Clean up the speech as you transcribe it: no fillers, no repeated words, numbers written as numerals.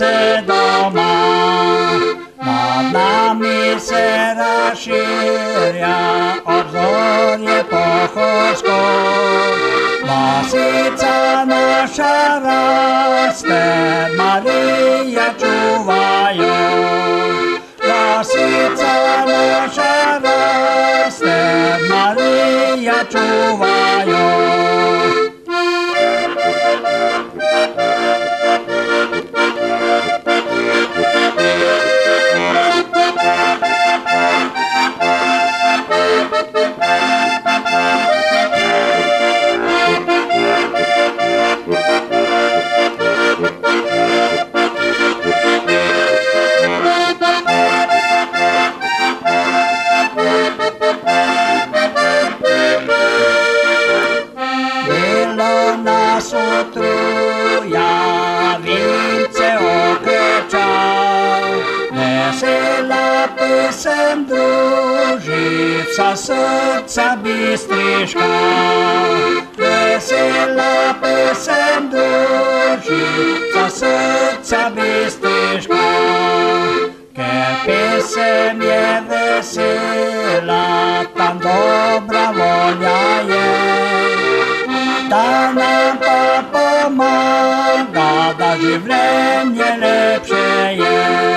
de doma. Nad nami se razširja obzorje pohorsko, vasica naša raste, Marija čuvajo. Vasica naša raste, Marija čuvajo. Sotruja, vince okreča, vesela pesem druži, vsa srca bistriška. Vesela pesem druži, vsa srca bistriška. Ker pesem je vesela, tam dobra volja je. Da nam pa pomaga, da življenje lepše je.